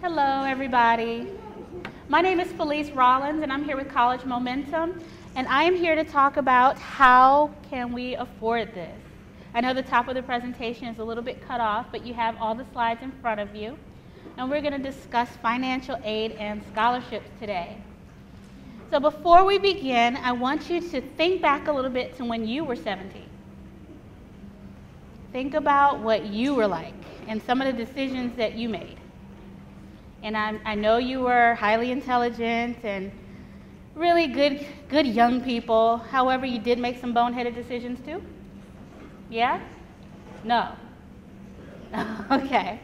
Hello, everybody. My name is Felice Rollins, and I'm here with College Momentum, and I am here to talk about how can we afford this. I know the top of the presentation is a little bit cut off, but you have all the slides in front of you, and we're going to discuss financial aid and scholarships today. So before we begin, I want you to think back a little bit to when you were 17. Think about what you were like and some of the decisions that you made. And I know you were highly intelligent and really good young people. However, you did make some boneheaded decisions too? Yeah? No? Okay.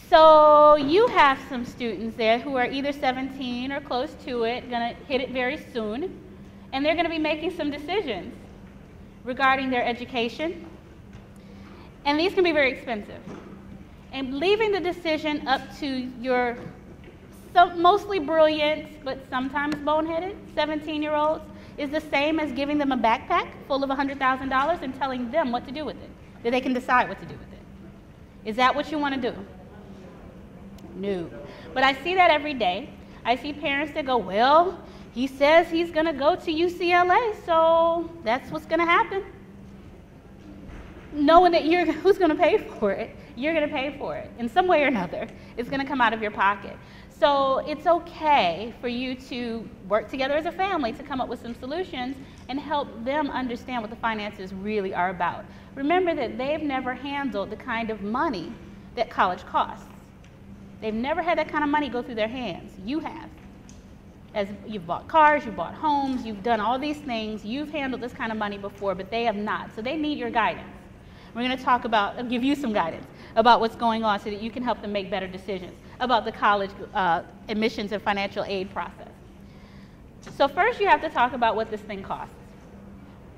So you have some students there who are either 17 or close to it, going to hit it very soon, and they're going to be making some decisions regarding their education. And these can be very expensive. And leaving the decision up to your mostly brilliant, but sometimes boneheaded 17-year-olds is the same as giving them a backpack full of $100,000 and telling them what to do with it, that they can decide what to do with it. Is that what you want to do? No. But I see that every day. I see parents that go, well, he says he's going to go to UCLA, so that's what's going to happen. Knowing that who's going to pay for it? You're going to pay for it in some way or another. It's going to come out of your pocket. So it's okay for you to work together as a family to come up with some solutions and help them understand what the finances really are about. Remember that they've never handled the kind of money that college costs. They've never had that kind of money go through their hands. You have. As you've bought cars, you've bought homes, you've done all these things, you've handled this kind of money before, but they have not. So they need your guidance. We're going to talk about, give you some guidance about what's going on so that you can help them make better decisions about the college admissions and financial aid process. So first you have to talk about what this thing costs.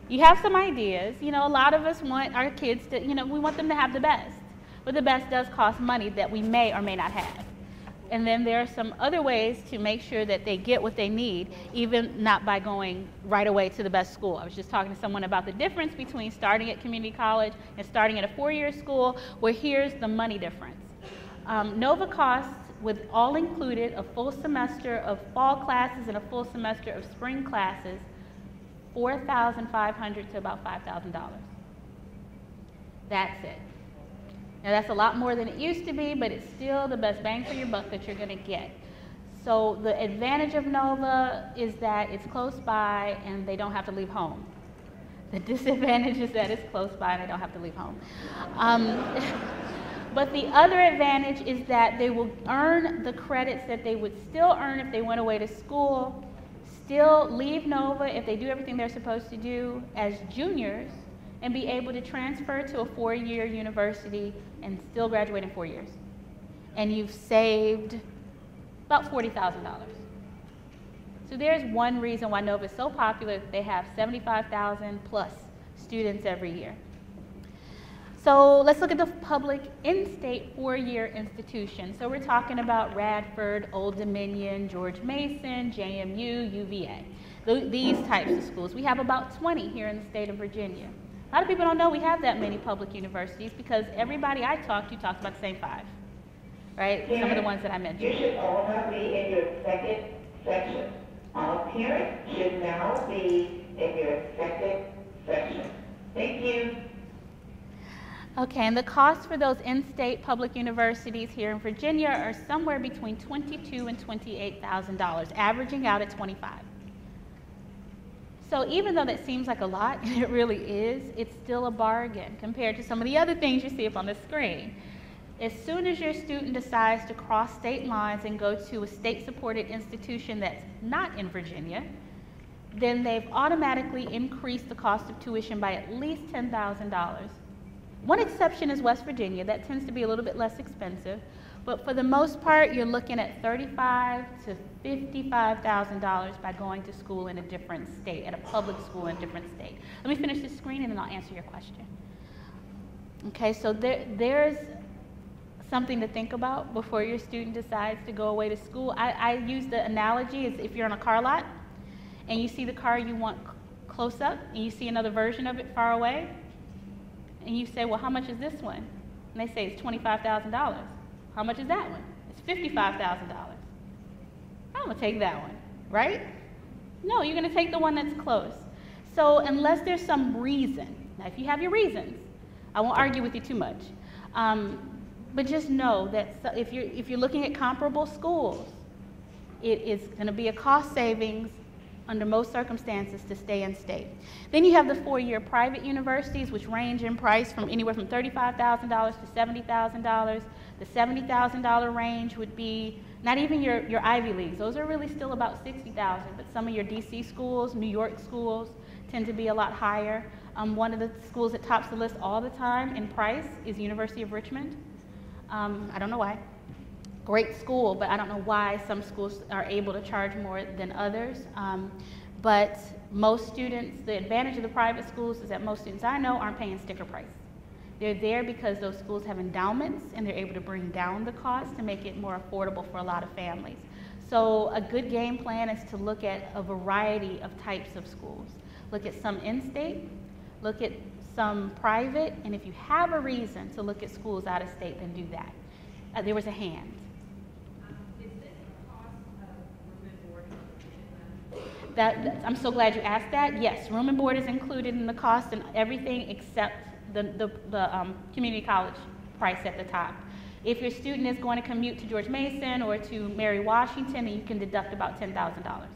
You have some ideas. You know, a lot of us want our kids to, we want them to have the best. But the best does cost money that we may or may not have. And then there are some other ways to make sure that they get what they need, even not by going right away to the best school. I was just talking to someone about the difference between starting at community college and starting at a four-year school, where here's the money difference. Nova costs, with all included, a full semester of fall classes and a full semester of spring classes, $4,500 to about $5,000. That's it. Now that's a lot more than it used to be, but it's still the best bang for your buck that you're going to get. So the advantage of Nova is that it's close by and they don't have to leave home. The disadvantage is that it's close by and they don't have to leave home. But the other advantage is that they will earn the credits that they would still earn if they went away to school, still leave Nova if they do everything they're supposed to do as juniors, and be able to transfer to a four-year university and still graduate in 4 years. And you've saved about $40,000. So there's one reason why Nova is so popular. They have 75,000 plus students every year. So let's look at the public in-state four-year institutions. So we're talking about Radford, Old Dominion, George Mason, JMU, UVA. These types of schools. We have about 20 here in the state of Virginia. A lot of people don't know we have that many public universities because everybody I talked to talks about the same five, right? Some of the ones that I mentioned. You should all now be in your second section. All parents should now be in your second section. Thank you. Okay, and the costs for those in-state public universities here in Virginia are somewhere between $22,000 and $28,000, averaging out at $25,000. So even though that seems like a lot, and it really is, it's still a bargain compared to some of the other things you see up on the screen. As soon as your student decides to cross state lines and go to a state-supported institution that's not in Virginia, then they've automatically increased the cost of tuition by at least $10,000. One exception is West Virginia. That tends to be a little bit less expensive. But for the most part, you're looking at $35,000 to $55,000 by going to school in a different state, at a public school in a different state. Let me finish this screen and then I'll answer your question. Okay, so there's something to think about before your student decides to go away to school. I use the analogy as if you're on a car lot and you see the car you want close up and you see another version of it far away and you say, well, how much is this one? And they say it's $25,000. How much is that one? It's $55,000. I'm gonna take that one, right? No, you're gonna take the one that's close. So unless there's some reason, now if you have your reasons, I won't argue with you too much, but just know that if you're looking at comparable schools, it is gonna be a cost savings under most circumstances to stay in state. Then you have the 4-year private universities, which range in price from anywhere from $35,000 to $70,000. The $70,000 range would be not even your Ivy Leagues. Those are really still about $60,000, but some of your DC schools, New York schools tend to be a lot higher. One of the schools that tops the list all the time in price is University of Richmond. I don't know why. Great school, but I don't know why some schools are able to charge more than others. But most students, the advantage of the private schools is that most students I know aren't paying sticker price. They're there because those schools have endowments and they're able to bring down the cost to make it more affordable for a lot of families. So a good game plan is to look at a variety of types of schools. Look at some in-state, look at some private, and if you have a reason to look at schools out of state, then do that. There was a hand. Is this the cost of room and board? I'm so glad you asked that. Yes, room and board is included in the cost and everything except the community college price at the top. If your student is going to commute to George Mason or to Mary Washington, then you can deduct about $10,000.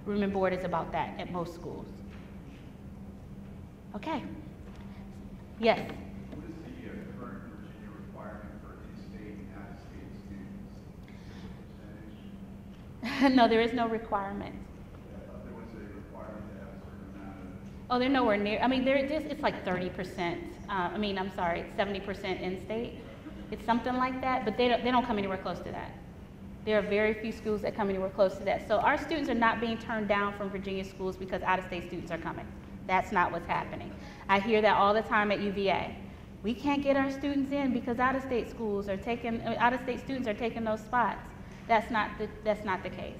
Room and board is about that at most schools. Okay. Yes? What is the current Virginia requirement for in-state and out-of-state students? No, there is no requirement. There was a requirement to have a certain amount of... Oh, they're nowhere near. I mean, it's like 30%. I'm sorry, 70% in-state. It's something like that, but they don't come anywhere close to that. There are very few schools that come anywhere close to that. So our students are not being turned down from Virginia schools because out-of-state students are coming. That's not what's happening. I hear that all the time at UVA. We can't get our students in because out-of-state students are taking those spots. That's not the case.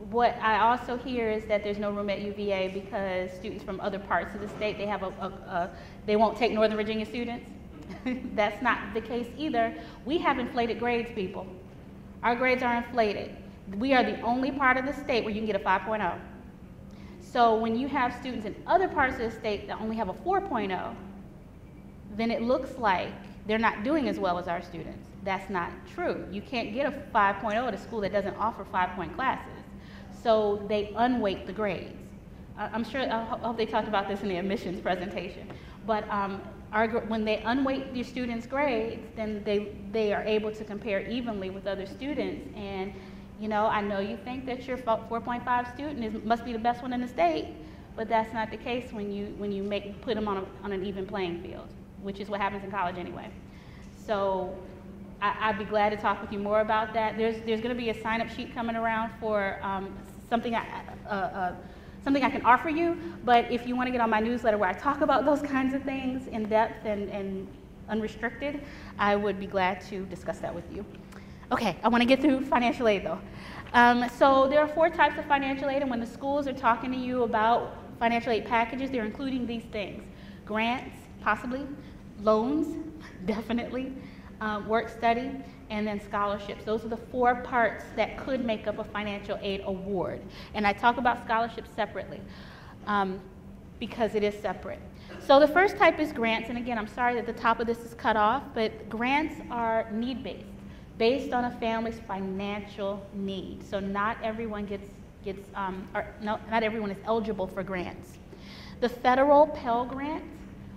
What I also hear is that there's no room at UVA because students from other parts of the state, they won't take Northern Virginia students. That's not the case either. We have inflated grades, people. Our grades are inflated. We are the only part of the state where you can get a 5.0. So when you have students in other parts of the state that only have a 4.0, then it looks like they're not doing as well as our students. That's not true. You can't get a 5.0 at a school that doesn't offer 5-point classes. So they unweight the grades. I hope they talked about this in the admissions presentation. But when they unweight your students' grades, then they are able to compare evenly with other students. And I know you think that your 4.5 student must be the best one in the state, but that's not the case when you put them on an even playing field, which is what happens in college anyway. So I'd be glad to talk with you more about that. There's going to be a sign-up sheet coming around for something I can offer you, but if you want to get on my newsletter where I talk about those kinds of things in depth and unrestricted, I would be glad to discuss that with you. Okay, I want to get through financial aid though. So there are 4 types of financial aid, and when the schools are talking to you about financial aid packages, they're including these things: grants, possibly, loans, definitely, work study, and then scholarships. Those are the 4 parts that could make up a financial aid award. And I talk about scholarships separately because it is separate. So the first type is grants, and again, I'm sorry that the top of this is cut off, but grants are need-based, based on a family's financial need. So not everyone not everyone is eligible for grants. The federal Pell Grant,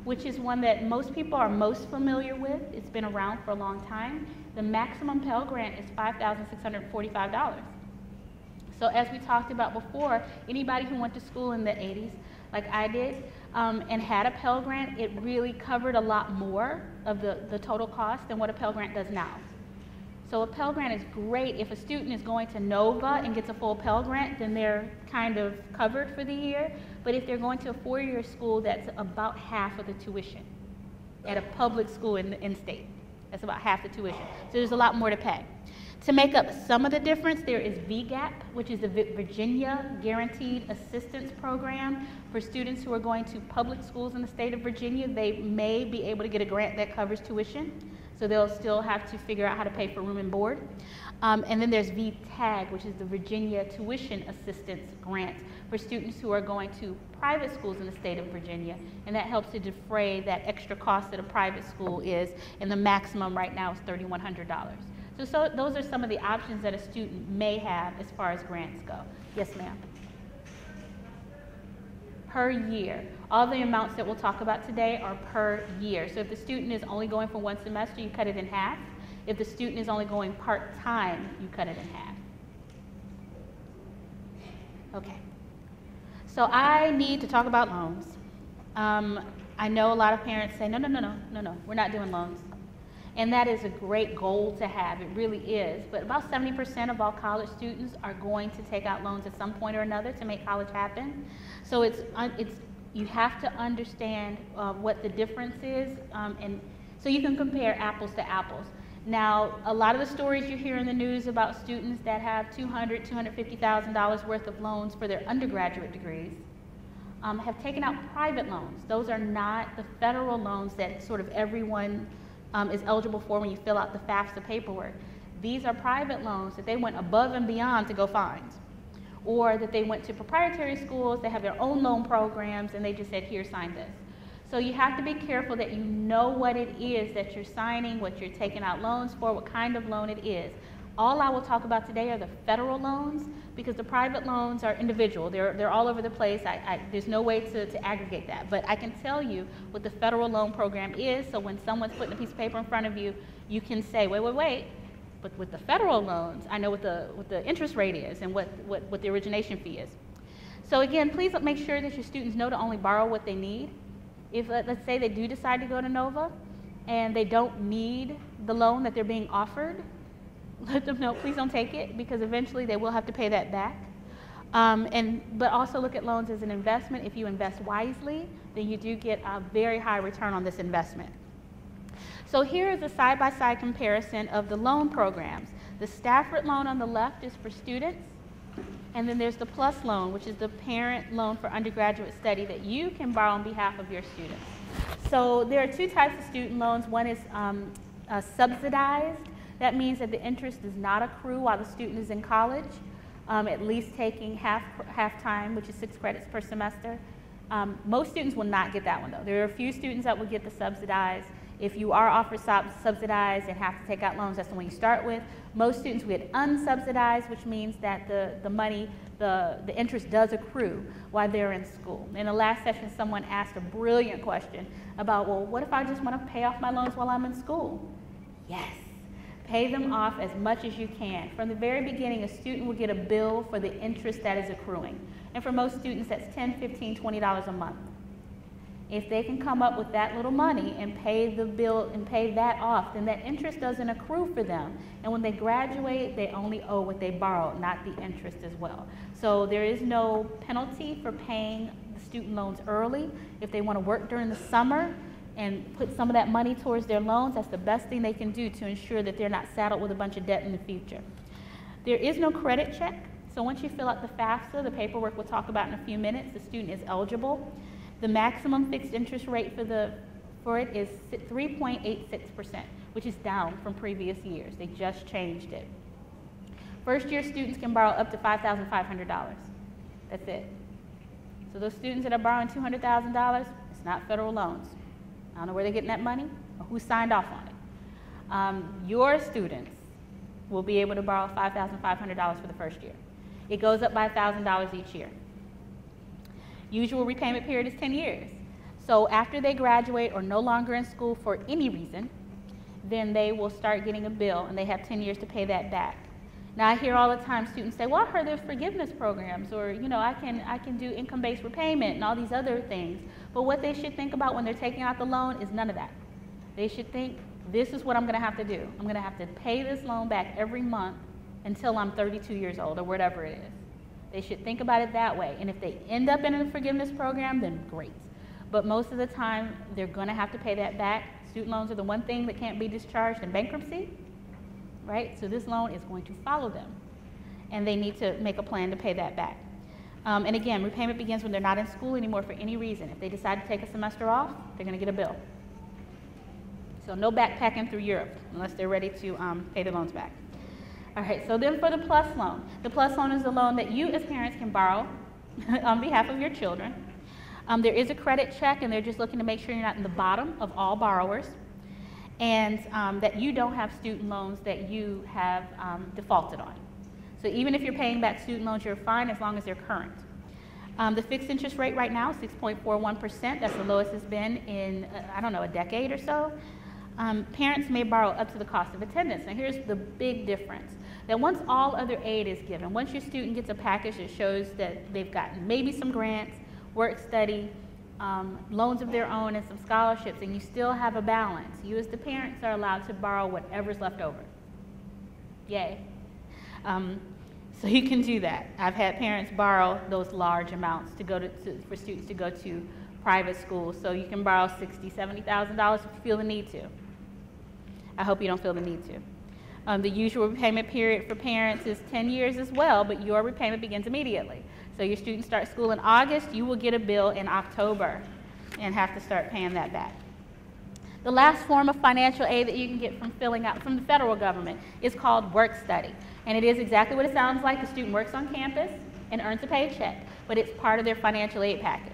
which is one that most people are most familiar with, it's been around for a long time. The maximum Pell Grant is $5,645. So as we talked about before, anybody who went to school in the 80s, like I did, and had a Pell Grant, it really covered a lot more of the total cost than what a Pell Grant does now. So a Pell Grant is great. If a student is going to Nova and gets a full Pell Grant, then they're kind of covered for the year. But if they're going to a 4-year school, that's about half of the tuition at a public school in state. That's about half the tuition. So there's a lot more to pay. To make up some of the difference, there is VGAP, which is the Virginia Guaranteed Assistance Program. For students who are going to public schools in the state of Virginia, they may be able to get a grant that covers tuition. So they'll still have to figure out how to pay for room and board. And then there's VTAG, which is the Virginia Tuition Assistance Grant for students who are going to private schools in the state of Virginia. And that helps to defray that extra cost that a private school is. And the maximum right now is $3,100. So those are some of the options that a student may have as far as grants go. Yes, ma'am. Per year. All the amounts that we'll talk about today are per year. So if the student is only going for one semester, you cut it in half. If the student is only going part-time, you cut it in half. Okay. So I need to talk about loans. I know a lot of parents say, no, we're not doing loans. And that is a great goal to have, it really is. But about 70% of all college students are going to take out loans at some point or another to make college happen. So you have to understand what the difference is, and so you can compare apples to apples. Now, a lot of the stories you hear in the news about students that have $200,000, $250,000 worth of loans for their undergraduate degrees have taken out private loans. Those are not the federal loans that sort of everyone is eligible for when you fill out the FAFSA paperwork. These are private loans that they went above and beyond to go find, or that they went to proprietary schools, they have their own loan programs, and they just said, here, sign this. So you have to be careful that you know what it is that you're signing, what you're taking out loans for, what kind of loan it is. All I will talk about today are the federal loans, because the private loans are individual. They're all over the place. There's no way to aggregate that. But I can tell you what the federal loan program is, so when someone's putting a piece of paper in front of you, you can say, wait. But with the federal loans, I know what the interest rate is and what the origination fee is. So again, please make sure that your students know to only borrow what they need. If, let's say, they do decide to go to Nova and they don't need the loan that they're being offered, let them know, please don't take it, because eventually they will have to pay that back. But also look at loans as an investment. If you invest wisely, then you do get a very high return on this investment. So here is a side-by-side comparison of the loan programs. The Stafford loan on the left is for students, and then there's the PLUS loan, which is the parent loan for undergraduate study that you can borrow on behalf of your students. So there are two types of student loans. One is subsidized. That means that the interest does not accrue while the student is in college, at least taking half time, which is 6 credits per semester. Most students will not get that one, though. There are a few students that will get the subsidized. If you are offered subsidized and have to take out loans, that's the one you start with. Most students will get unsubsidized, which means that the interest does accrue while they're in school. In the last session, someone asked a brilliant question about, well, what if I just want to pay off my loans while I'm in school? Yes. Pay them off as much as you can. From the very beginning, a student will get a bill for the interest that is accruing. And for most students, that's $10, $15, $20 a month. If they can come up with that little money and pay the bill and pay that off, then that interest doesn't accrue for them. And when they graduate, they only owe what they borrowed, not the interest as well. So there is no penalty for paying the student loans early. If they want to work during the summer and put some of that money towards their loans, that's the best thing they can do to ensure that they're not saddled with a bunch of debt in the future. There is no credit check. So once you fill out the FAFSA, the paperwork we'll talk about in a few minutes, the student is eligible. The maximum fixed interest rate for it is 3.86%, which is down from previous years. They just changed it. First year students can borrow up to $5,500. That's it. So those students that are borrowing $200,000, it's not federal loans. I don't know where they're getting that money or who signed off on it. Your students will be able to borrow $5,500 for the first year. It goes up by $1,000 each year. Usual repayment period is 10 years. So after they graduate or no longer in school for any reason, then they will start getting a bill and they have 10 years to pay that back. Now I hear all the time students say, well, I heard there's forgiveness programs, or I can do income-based repayment and all these other things. But what they should think about when they're taking out the loan is none of that. They should think, this is what I'm gonna have to do. I'm gonna have to pay this loan back every month until I'm 32 years old or whatever it is. They should think about it that way. And if they end up in a forgiveness program, then great. But most of the time, they're going to have to pay that back. Student loans are the one thing that can't be discharged in bankruptcy, right? So this loan is going to follow them. And they need to make a plan to pay that back. And again, repayment begins when they're not in school anymore for any reason. If they decide to take a semester off, they're going to get a bill. So no backpacking through Europe unless they're ready to pay the loans back. All right, so then for the PLUS loan. The PLUS loan is a loan that you as parents can borrow on behalf of your children. There is a credit check, and they're just looking to make sure you're not in the bottom of all borrowers, and that you don't have student loans that you have defaulted on. So even if you're paying back student loans, you're fine as long as they're current. The fixed interest rate right now is 6.41%. That's the lowest it's been in, I don't know, a decade or so. Parents may borrow up to the cost of attendance. Now here's the big difference. That once all other aid is given, once your student gets a package that shows that they've gotten maybe some grants, work study, loans of their own, and some scholarships, and you still have a balance, you as the parents are allowed to borrow whatever's left over. Yay. So you can do that. I've had parents borrow those large amounts to go for students to go to private schools. So you can borrow $60,000, $70,000 if you feel the need to. I hope you don't feel the need to. The usual repayment period for parents is 10 years as well, but your repayment begins immediately. So your students start school in August, you will get a bill in October and have to start paying that back. The last form of financial aid that you can get from filling out from the federal government is called work study. And it is exactly what it sounds like. The student works on campus and earns a paycheck, but it's part of their financial aid package.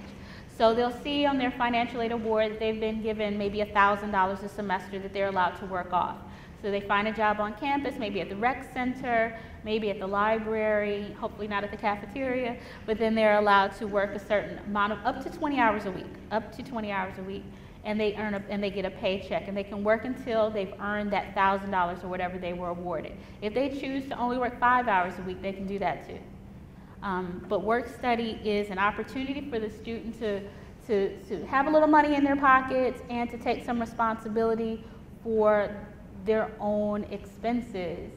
So they'll see on their financial aid award that they've been given maybe $1,000 a semester that they're allowed to work off. So they find a job on campus, maybe at the rec center, maybe at the library, hopefully not at the cafeteria, but then they're allowed to work a certain amount of, up to 20 hours a week, and they earn and they get a paycheck, and they can work until they've earned that $1,000 or whatever they were awarded. If they choose to only work 5 hours a week, they can do that too. But work study is an opportunity for the student to have a little money in their pockets and to take some responsibility for their own expenses.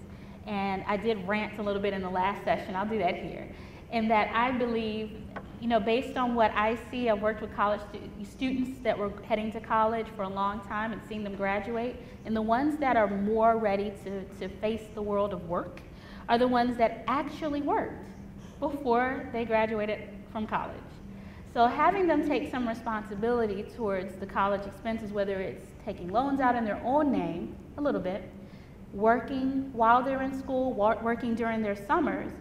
And I did rant a little bit in the last session, I'll do that here, in that I believe, you know, based on what I see, I've worked with college students that were heading to college for a long time and seeing them graduate, and the ones that are more ready to face the world of work are the ones that actually worked before they graduated from college. So having them take some responsibility towards the college expenses, whether it's taking loans out in their own name a little bit, working while they're in school, working during their summers,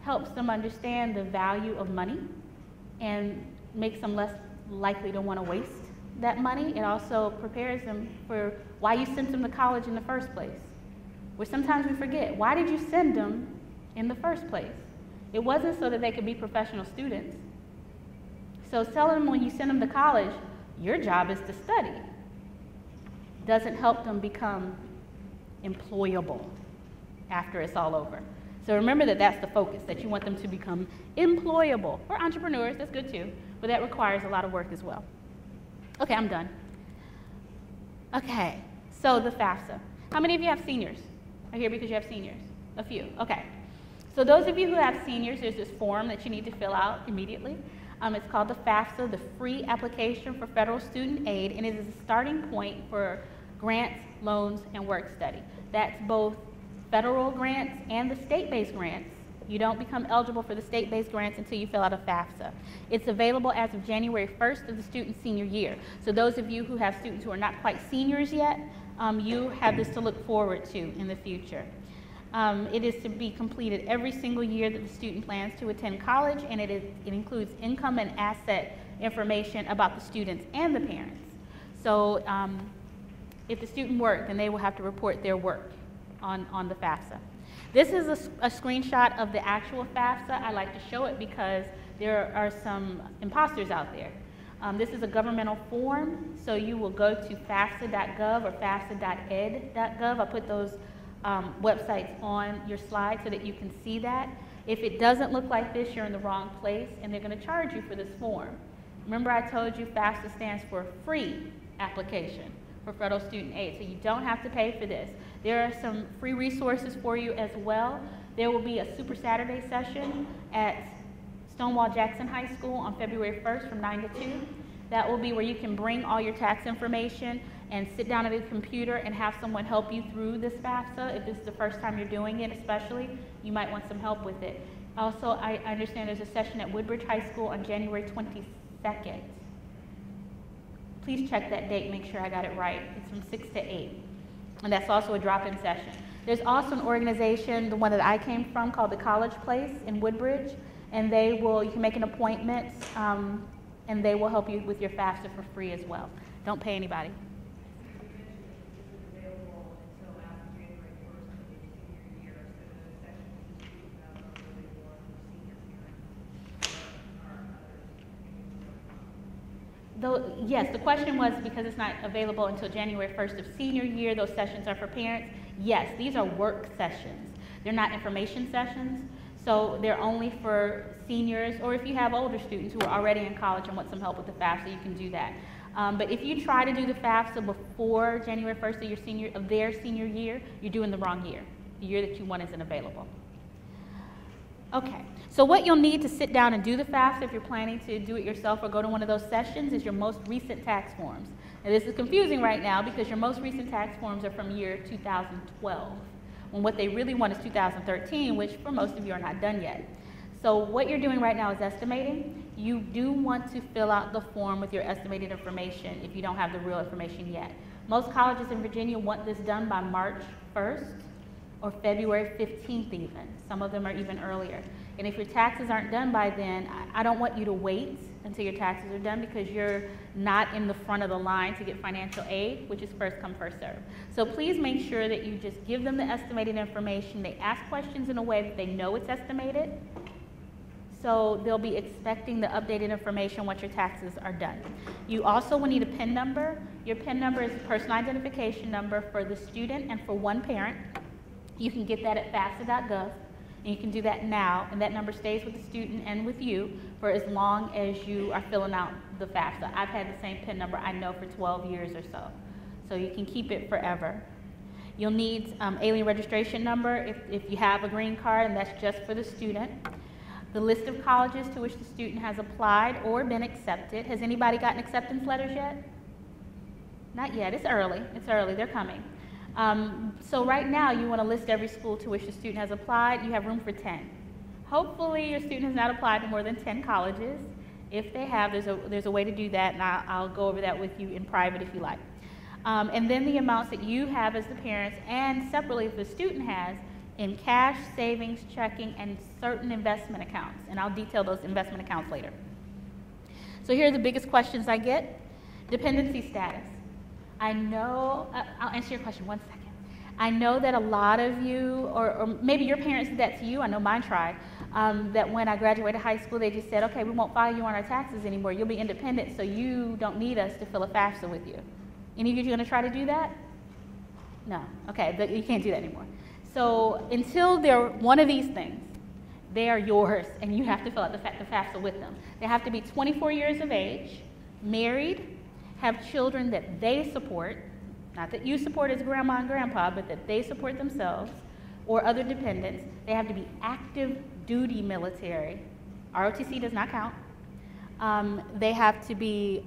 helps them understand the value of money and makes them less likely to want to waste that money. It also prepares them for why you sent them to college in the first place. Where sometimes we forget, why did you send them in the first place? It wasn't so that they could be professional students. So telling them when you send them to college, your job is to study, doesn't help them become employable after it's all over. So remember that that's the focus, that you want them to become employable. Or entrepreneurs, that's good too, but that requires a lot of work as well. Okay, I'm done. Okay, so the FAFSA. How many of you have seniors? Are here because you have seniors? A few, okay. So those of you who have seniors, there's this form that you need to fill out immediately. It's called the FAFSA, the Free Application for Federal Student Aid, and it is a starting point for grants, loans, and work study. That's both federal grants and the state-based grants. You don't become eligible for the state-based grants until you fill out a FAFSA. It's available as of January 1st of the student's senior year. So those of you who have students who are not quite seniors yet, you have this to look forward to in the future. It is to be completed every single year that the student plans to attend college, and it includes income and asset information about the students and the parents. So if the student worked, then they will have to report their work on the FAFSA. This is a screenshot of the actual FAFSA. I like to show it because there are some imposters out there. This is a governmental form, so you will go to FAFSA.gov or FAFSA.ed.gov. I put those websites on your slide so that you can see that. If it doesn't look like this, you're in the wrong place, and they're going to charge you for this form. Remember I told you FAFSA stands for Free Application for Federal Student Aid, so you don't have to pay for this. There are some free resources for you as well. There will be a Super Saturday session at Stonewall Jackson High School on February 1st from 9 to 2. That will be where you can bring all your tax information and sit down at a computer and have someone help you through this FAFSA. If this is the first time you're doing it especially, you might want some help with it. Also, I understand there's a session at Woodbridge High School on January 22nd. Please check that date, make sure I got it right. It's from 6 to 8. And that's also a drop-in session. There's also an organization, the one that I came from, called the College Place in Woodbridge, and you can make an appointment, and they will help you with your FAFSA for free as well. Don't pay anybody. Yes, the question was because it's not available until January 1st of senior year, those sessions are for parents. Yes, these are work sessions. They're not information sessions, so they're only for seniors, or if you have older students who are already in college and want some help with the FAFSA, you can do that. But if you try to do the FAFSA before January 1st of their senior year, you're doing the wrong year. The year that you want isn't available. Okay, so what you'll need to sit down and do the FAFSA if you're planning to do it yourself or go to one of those sessions is your most recent tax forms. And this is confusing right now because your most recent tax forms are from year 2012, when what they really want is 2013, which for most of you are not done yet. So what you're doing right now is estimating. You do want to fill out the form with your estimated information if you don't have the real information yet. Most colleges in Virginia want this done by March 1st. Or February 15th even. Some of them are even earlier. And if your taxes aren't done by then, I don't want you to wait until your taxes are done because you're not in the front of the line to get financial aid, which is first come, first serve. So please make sure that you just give them the estimated information. They ask questions in a way that they know it's estimated. So they'll be expecting the updated information once your taxes are done. You also will need a PIN number. Your PIN number is a personal identification number for the student and for one parent. You can get that at FAFSA.gov, and you can do that now, and that number stays with the student and with you for as long as you are filling out the FAFSA. I've had the same PIN number, I know, for 12 years or so. So you can keep it forever. You'll need alien registration number if you have a green card, and that's just for the student. The list of colleges to which the student has applied or been accepted. Has anybody gotten acceptance letters yet? Not yet, it's early, they're coming. So right now you want to list every school to which the student has applied. You have room for 10. Hopefully your student has not applied to more than 10 colleges. If they have, there's a way to do that, and I'll go over that with you in private if you like. And then the amounts that you have as the parents, and separately if the student has, in cash, savings, checking, and certain investment accounts. And I'll detail those investment accounts later. So here are the biggest questions I get. Dependency status. I know, I'll answer your question, one second. I know that a lot of you, or maybe your parents did that to you, I know mine tried, that when I graduated high school, they just said, okay, we won't file you on our taxes anymore, you'll be independent, so you don't need us to fill a FAFSA with you. Any of you gonna try to do that? No, okay, you can't do that anymore. So until they're one of these things, they are yours, and you have to fill out the FAFSA with them. They have to be 24 years of age, married, have children that they support, not that you support as grandma and grandpa, but that they support themselves, or other dependents. They have to be active duty military. ROTC does not count. They have to be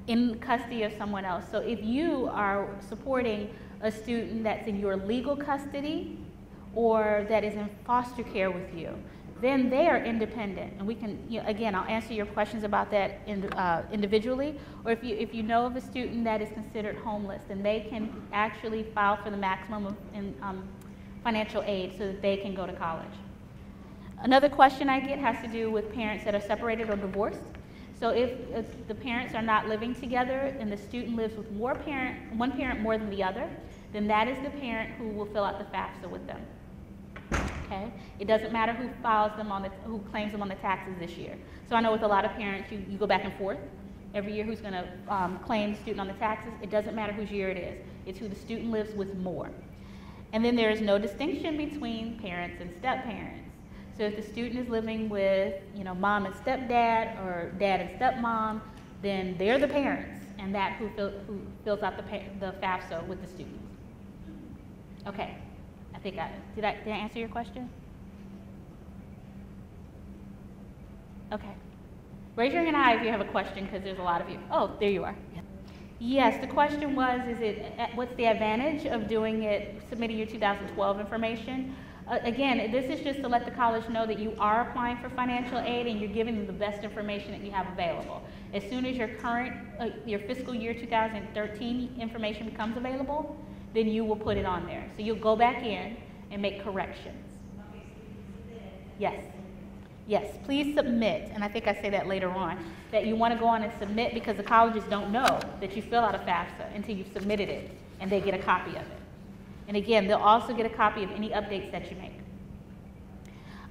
in custody of someone else. So if you are supporting a student that's in your legal custody or that is in foster care with you, then they are independent, and we can, again, I'll answer your questions about that individually, or if you know of a student that is considered homeless, then they can actually file for the maximum of financial aid so that they can go to college. Another question I get has to do with parents that are separated or divorced. So if the parents are not living together and the student lives with one parent more than the other, then that is the parent who will fill out the FAFSA with them. Okay? It doesn't matter who files them who claims them on the taxes this year. So I know with a lot of parents, you go back and forth every year who's going to claim the student on the taxes. It doesn't matter whose year it is. It's who the student lives with more. And then there is no distinction between parents and step-parents. So if the student is living with, mom and stepdad or dad and stepmom, then they're the parents, and that who fills out the FAFSA with the student. Okay. I think did I answer your question? Okay. Raise your hand high if you have a question, because there's a lot of you. Oh, there you are. Yes, the question was, what's the advantage of submitting your 2012 information? Again, this is just to let the college know that you are applying for financial aid and you're giving them the best information that you have available. As soon as your your fiscal year 2013 information becomes available, then you will put it on there. So you'll go back in and make corrections. Yes. Yes, please submit, and I think I say that later on, that you want to go on and submit because the colleges don't know that you fill out a FAFSA until you've submitted it and they get a copy of it. And again, they'll also get a copy of any updates that you make.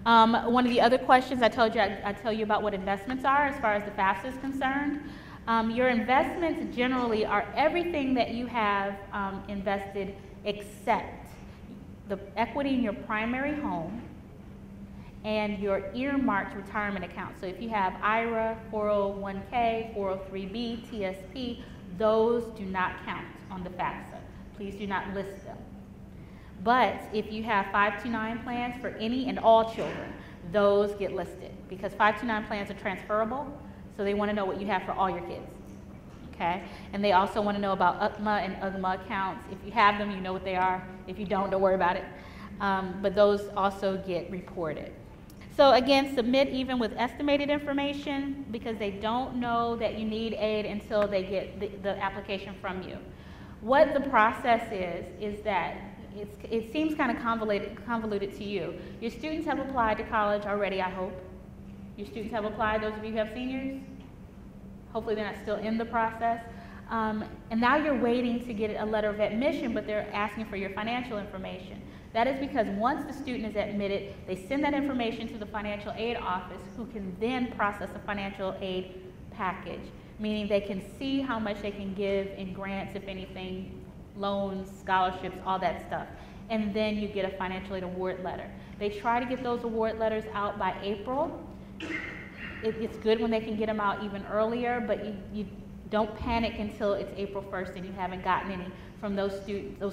One of the other questions I told you, I tell you about what investments are as far as the FAFSA is concerned. Your investments generally are everything that you have invested except the equity in your primary home and your earmarked retirement account. So if you have IRA, 401k, 403b, TSP, those do not count on the FAFSA. Please do not list them. But if you have 529 plans for any and all children, those get listed because 529 plans are transferable, so they want to know what you have for all your kids. Okay? And they also want to know about UCMA and UGMA accounts. If you have them, you know what they are. If you don't worry about it. But those also get reported. So again, submit even with estimated information because they don't know that you need aid until they get the application from you. What the process is that it seems kind of convoluted to you. Your students have applied to college already, I hope. Your students have applied, those of you who have seniors. Hopefully they're not still in the process. And now you're waiting to get a letter of admission, but they're asking for your financial information. That is because once the student is admitted, they send that information to the financial aid office who can then process a financial aid package, meaning they can see how much they can give in grants, if anything, loans, scholarships, all that stuff. And then you get a financial aid award letter. They try to get those award letters out by April. It's good when they can get them out even earlier, but you don't panic until it's April 1st and you haven't gotten any from those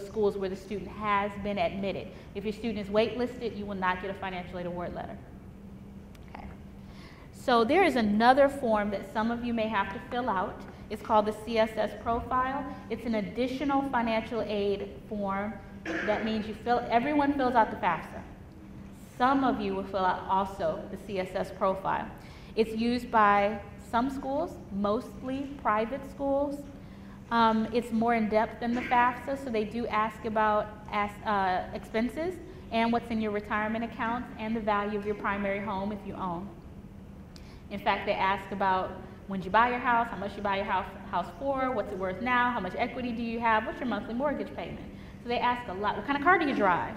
schools where the student has been admitted. If your student is waitlisted, you will not get a financial aid award letter. Okay. So there is another form that some of you may have to fill out. It's called the CSS profile. It's an additional financial aid form. That means everyone fills out the FAFSA. Some of you will fill out also the CSS profile. It's used by some schools, mostly private schools. It's more in depth than the FAFSA, so they do ask about expenses and what's in your retirement accounts and the value of your primary home if you own. In fact, they ask about when you buy your house, how much you buy your house for, what's it worth now, how much equity do you have, what's your monthly mortgage payment. So they ask a lot. What kind of car do you drive?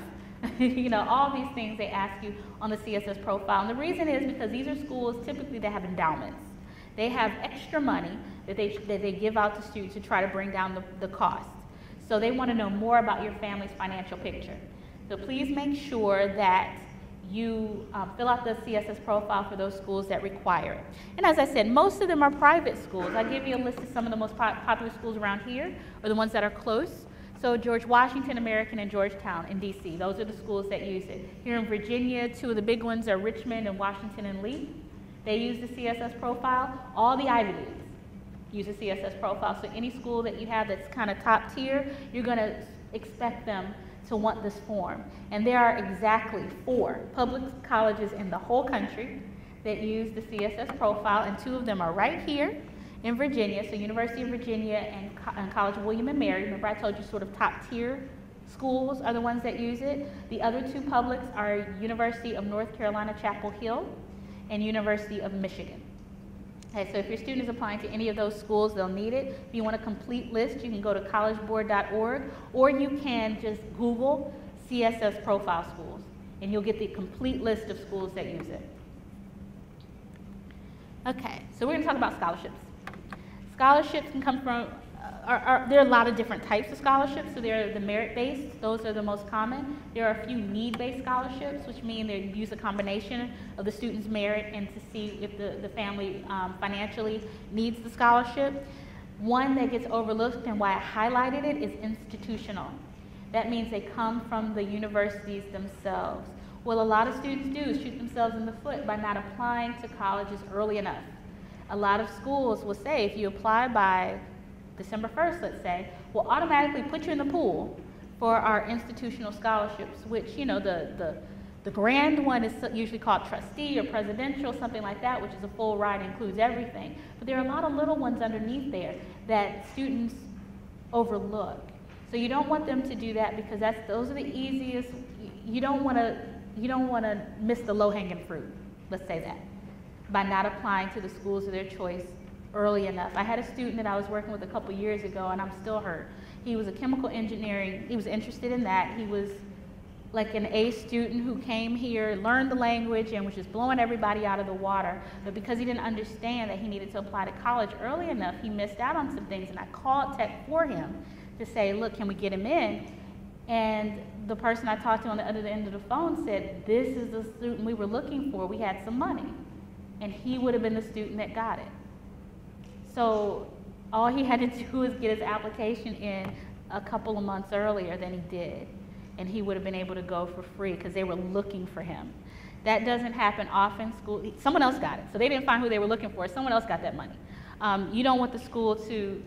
You know, all these things they ask you on the CSS profile. And the reason is because these are schools typically that have endowments. They have extra money that they give out to students to try to bring down the cost. So they want to know more about your family's financial picture. So please make sure that you fill out the CSS profile for those schools that require it. And as I said, most of them are private schools. I'll give you a list of some of the most popular schools around here, or the ones that are close. So George Washington, American, and Georgetown in DC. Those are the schools that use it. Here in Virginia, two of the big ones are Richmond and Washington and Lee. They use the CSS profile. All the Ivy Leagues use a CSS profile. So any school that you have that's kind of top tier, you're going to expect them to want this form. And there are exactly 4 public colleges in the whole country that use the CSS profile, and 2 of them are right here in Virginia, so University of Virginia and College of William & Mary. Remember I told you sort of top tier schools are the ones that use it. The other 2 publics are University of North Carolina, Chapel Hill, and University of Michigan. Okay, so if your student is applying to any of those schools, they'll need it. If you want a complete list, you can go to collegeboard.org, or you can just Google CSS profile schools, and you'll get the complete list of schools that use it. Okay, so we're going to talk about scholarships. Scholarships can come from, there are a lot of different types of scholarships. So there are the merit-based, those are the most common. There are a few need-based scholarships, which mean they use a combination of the student's merit and to see if the family financially needs the scholarship. One that gets overlooked and why I highlighted it is institutional. That means they come from the universities themselves. What a lot of students do is shoot themselves in the foot by not applying to colleges early enough. A lot of schools will say if you apply by December 1st, let's say, will automatically put you in the pool for our institutional scholarships, which, you know, the grand one is usually called trustee or presidential, something like that, which is a full ride, includes everything. But there are a lot of little ones underneath there that students overlook. So you don't want them to do that, because those are the easiest. You don't want to miss the low-hanging fruit, let's say that, by not applying to the schools of their choice early enough. I had a student that I was working with a couple years ago, and I'm still hurt. He was a chemical engineering, he was interested in that. He was like an A student who came here, learned the language, and was just blowing everybody out of the water. But because he didn't understand that he needed to apply to college early enough, he missed out on some things, and I called Tech for him to say, look, can we get him in? And the person I talked to on the other end of the phone said, this is the student we were looking for, we had some money. And he would have been the student that got it. So all he had to do was get his application in a couple of months earlier than he did. And he would have been able to go for free, because they were looking for him. That doesn't happen often. Someone else got it. So they didn't find who they were looking for. Someone else got that money. You don't want the school to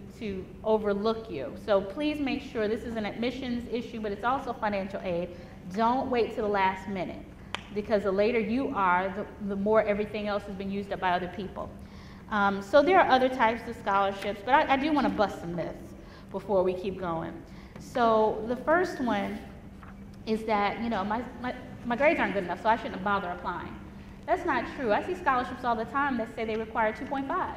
overlook you. So please make sure, this is an admissions issue, but it's also financial aid. Don't wait till the last minute, because the later you are, the more everything else has been used up by other people. So there are other types of scholarships, but I do want to bust some myths before we keep going. So the first one is that, you know, my grades aren't good enough, so I shouldn't bother applying. That's not true. I see scholarships all the time that say they require 2.5.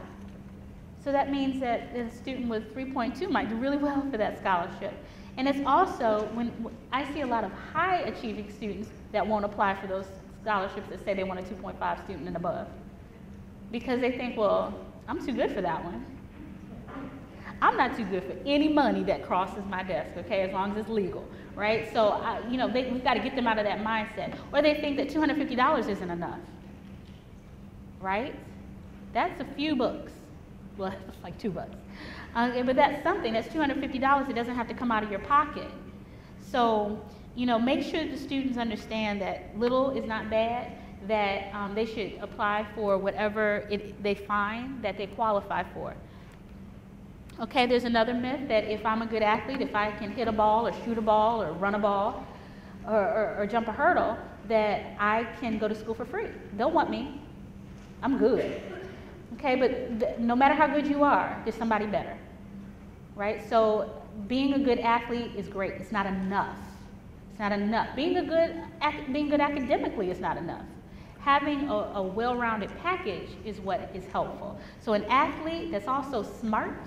So that means that a student with 3.2 might do really well for that scholarship. And it's also, when I see a lot of high achieving students that won't apply for those scholarships that say they want a 2.5 student and above, because they think, well, I'm too good for that one. I'm not too good for any money that crosses my desk, okay, as long as it's legal, right? So, you know, we've got to get them out of that mindset. Or they think that $250 isn't enough, right? That's a few bucks. Well, it's like $2. But that's something. That's $250. It doesn't have to come out of your pocket. So, you know, make sure the students understand that little is not bad, that they should apply for whatever they find that they qualify for. Okay, there's another myth that if I'm a good athlete, if I can hit a ball or shoot a ball or run a ball or jump a hurdle, that I can go to school for free. They'll want me. I'm good. Okay, but no matter how good you are, there's somebody better, right? So being a good athlete is great. It's not enough. It's not enough. Being good academically is not enough. Having a well-rounded package is what is helpful. So an athlete that's also smart,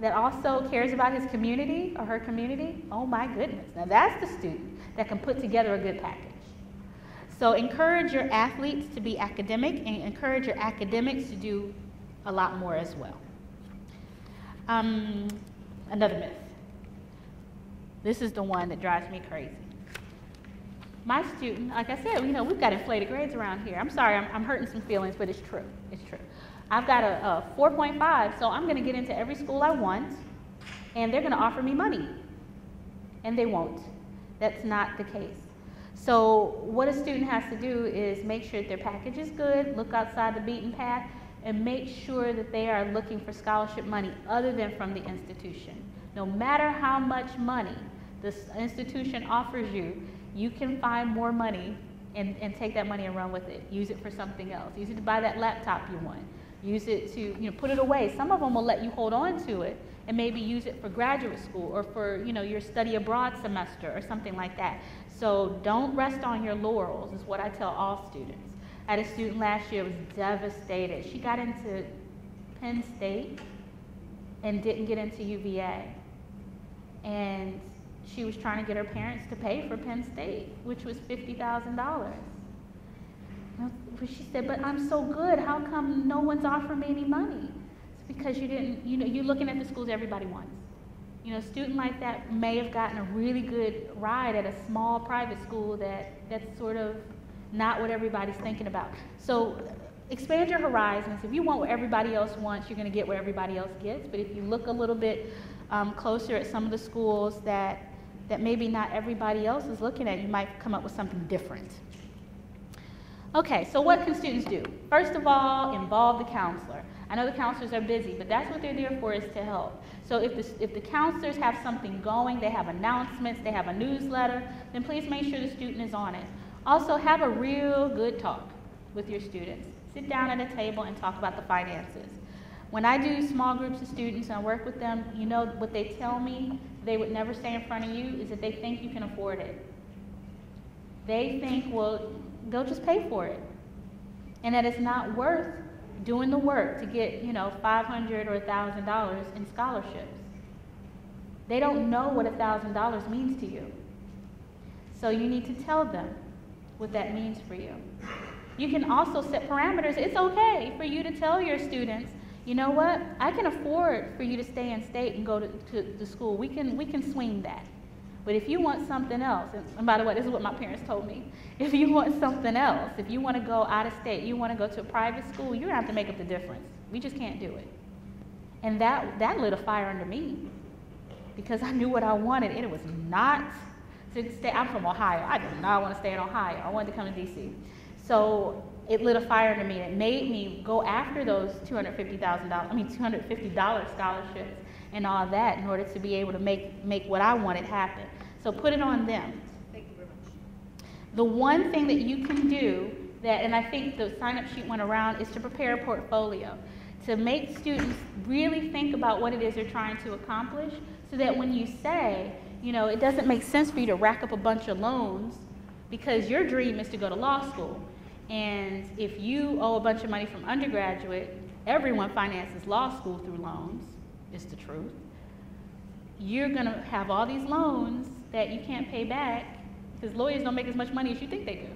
that also cares about his community or her community, oh my goodness. Now that's the student that can put together a good package. So encourage your athletes to be academic, and encourage your academics to do a lot more as well. Another myth. This is the one that drives me crazy. My student, like I said, you know, we've got inflated grades around here. I'm sorry, I'm hurting some feelings, but it's true. It's true. I've got a 4.5, so I'm going to get into every school I want, and they're going to offer me money. And they won't. That's not the case. So what a student has to do is make sure that their package is good, look outside the beaten path, and make sure that they are looking for scholarship money other than from the institution. No matter how much money the institution offers you, you can find more money and take that money and run with it. Use it for something else. Use it to buy that laptop you want. Use it to, you know, put it away. Some of them will let you hold on to it and maybe use it for graduate school or for, you know, your study abroad semester or something like that. So don't rest on your laurels is what I tell all students. I had a student last year who was devastated. She got into Penn State and didn't get into UVA. And she was trying to get her parents to pay for Penn State, which was $50,000. She said, but I'm so good. How come no one's offering me any money? It's because you didn't, you know, you're looking at the schools everybody wants. You know, a student like that may have gotten a really good ride at a small private school that's sort of not what everybody's thinking about. So expand your horizons. If you want what everybody else wants, you're going to get what everybody else gets. But if you look a little bit closer at some of the schools that maybe not everybody else is looking at, you might come up with something different. Okay, so what can students do? First of all, involve the counselor. I know the counselors are busy, but that's what they're there for, is to help. So if the counselors have something going, they have announcements, they have a newsletter, then please make sure the student is on it. Also, have a real good talk with your students. Sit down at a table and talk about the finances. When I do small groups of students and I work with them, you know what they tell me they would never say in front of you is that they think you can afford it. They think, well, they'll just pay for it. And that it's not worth doing the work to get, you know, $500 or $1,000 in scholarships. They don't know what $1,000 means to you. So you need to tell them what that means for you. You can also set parameters. It's okay for you to tell your students, you know what, I can afford for you to stay in state and go to school. We can swing that. But if you want something else, and by the way, this is what my parents told me, if you want something else, if you want to go out of state, you want to go to a private school, you're going to have to make up the difference. We just can't do it. And that lit a fire under me, because I knew what I wanted, and it was not to stay. I'm from Ohio. I did not want to stay in Ohio. I wanted to come to DC. So it lit a fire under me, and it made me go after those $250 scholarships and all that in order to be able to make what I wanted happen. So put it on them. Thank you very much. The one thing that you can do that, and I think the sign-up sheet went around, is to prepare a portfolio, to make students really think about what it is they're trying to accomplish, so that when you say, you know, it doesn't make sense for you to rack up a bunch of loans because your dream is to go to law school. And if you owe a bunch of money from undergraduate, everyone finances law school through loans, is the truth. You're going to have all these loans that you can't pay back because lawyers don't make as much money as you think they do,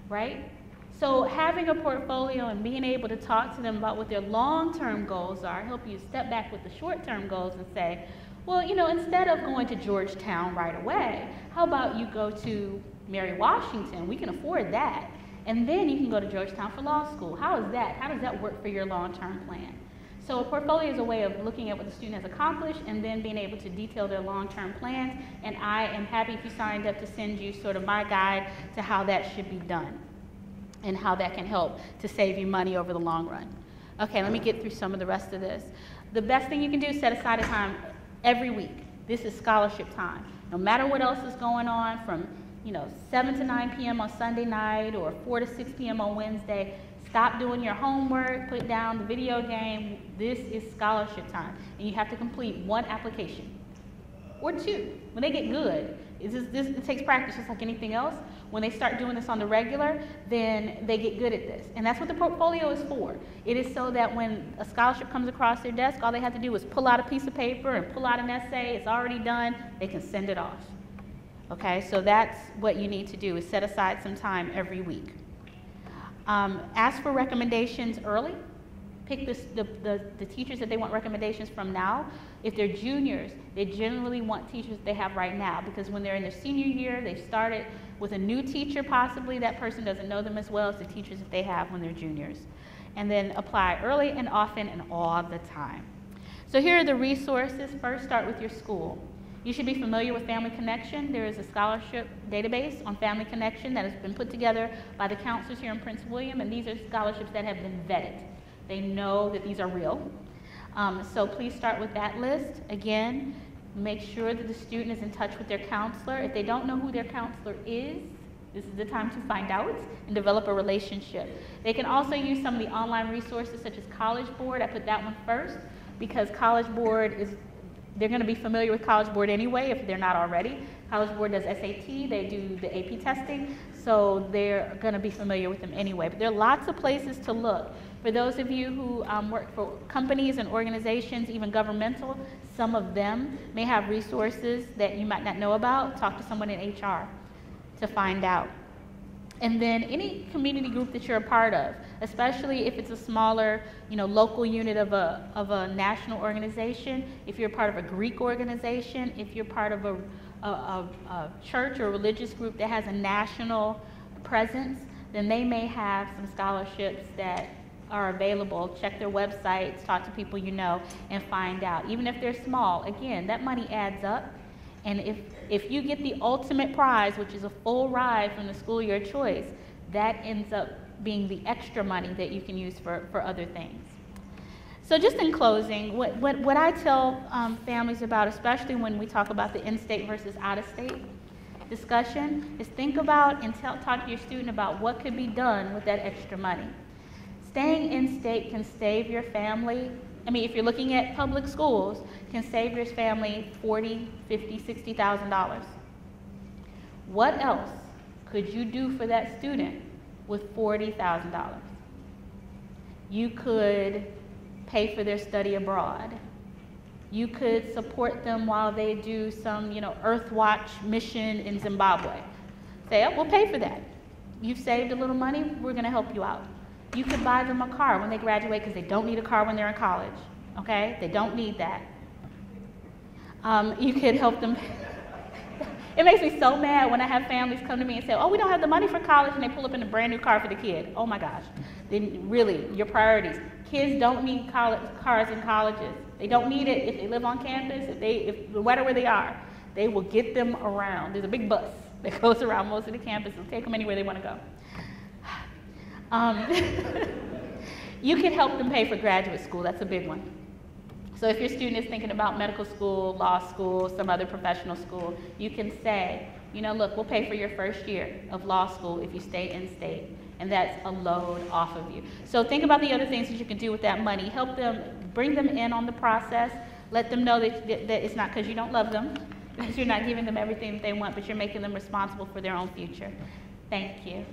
right? So having a portfolio and being able to talk to them about what their long-term goals are, help you step back with the short-term goals and say, well, you know, instead of going to Georgetown right away, how about you go to Mary Washington? We can afford that. And then you can go to Georgetown for law school. How is that? How does that work for your long-term plan? So a portfolio is a way of looking at what the student has accomplished and then being able to detail their long-term plans. And I am happy if you signed up to send you sort of my guide to how that should be done and how that can help to save you money over the long run. Okay, let me get through some of the rest of this. The best thing you can do is set aside a time every week. This is scholarship time. No matter what else is going on, from 7 to 9 p.m. on Sunday night or 4 to 6 p.m. on Wednesday, stop doing your homework, put down the video game. This is scholarship time. And you have to complete one application or two. When they get good, it takes practice just like anything else. When they start doing this on the regular, then they get good at this. And that's what the portfolio is for. It is so that when a scholarship comes across their desk, all they have to do is pull out a piece of paper and pull out an essay. It's already done. They can send it off. Okay, so that's what you need to do, is set aside some time every week. Ask for recommendations early. Pick the teachers that they want recommendations from now. If they're juniors, they generally want teachers they have right now, because when they're in their senior year, they've started with a new teacher possibly. That person doesn't know them as well as the teachers that they have when they're juniors. And then apply early and often and all the time. So here are the resources. First, start with your school. You should be familiar with Family Connection. There is a scholarship database on Family Connection that has been put together by the counselors here in Prince William, and these are scholarships that have been vetted. They know that these are real. So please start with that list. Again, make sure that the student is in touch with their counselor. If they don't know who their counselor is, this is the time to find out and develop a relationship. They can also use some of the online resources such as College Board. I put that one first because College Board they're going to be familiar with College Board anyway if they're not already. College Board does SAT, they do the AP testing, so they're going to be familiar with them anyway. But there are lots of places to look. For those of you who work for companies and organizations, even governmental, some of them may have resources that you might not know about. Talk to someone in HR to find out. And then any community group that you're a part of, especially if it's a smaller, local unit of a national organization, if you're part of a Greek organization, if you're part of a church or religious group that has a national presence, then they may have some scholarships that are available. Check their websites, talk to people you know, and find out. Even if they're small, again, that money adds up. And if you get the ultimate prize, which is a full ride from the school of your choice, that ends up being the extra money that you can use for other things. So just in closing, what I tell families about, especially when we talk about the in-state versus out-of-state discussion, is think about and talk to your student about what could be done with that extra money. Staying in-state can save your family, I mean, if you're looking at public schools, can save your family $40,000, $50,000, $60,000. What else could you do for that student with $40,000? You could pay for their study abroad. You could support them while they do some, Earthwatch mission in Zimbabwe. Say, oh, we'll pay for that. You've saved a little money, we're gonna help you out. You could buy them a car when they graduate because they don't need a car when they're in college, okay? They don't need that. You could help them. It makes me so mad when I have families come to me and say, oh, we don't have the money for college, and they pull up in a brand new car for the kid. Oh my gosh. Then really, your priorities. Kids don't need cars in colleges. They don't need it if they live on campus, if no matter where they are. They will get them around. There's a big bus that goes around most of the campus. It'll take them anywhere they want to go. You can help them pay for graduate school. That's a big one. So if your student is thinking about medical school, law school, some other professional school, you can say, look, we'll pay for your first year of law school if you stay in state. And that's a load off of you. So think about the other things that you can do with that money. Help them, bring them in on the process. Let them know that it's not because you don't love them, because you're not giving them everything that they want, but you're making them responsible for their own future. Thank you.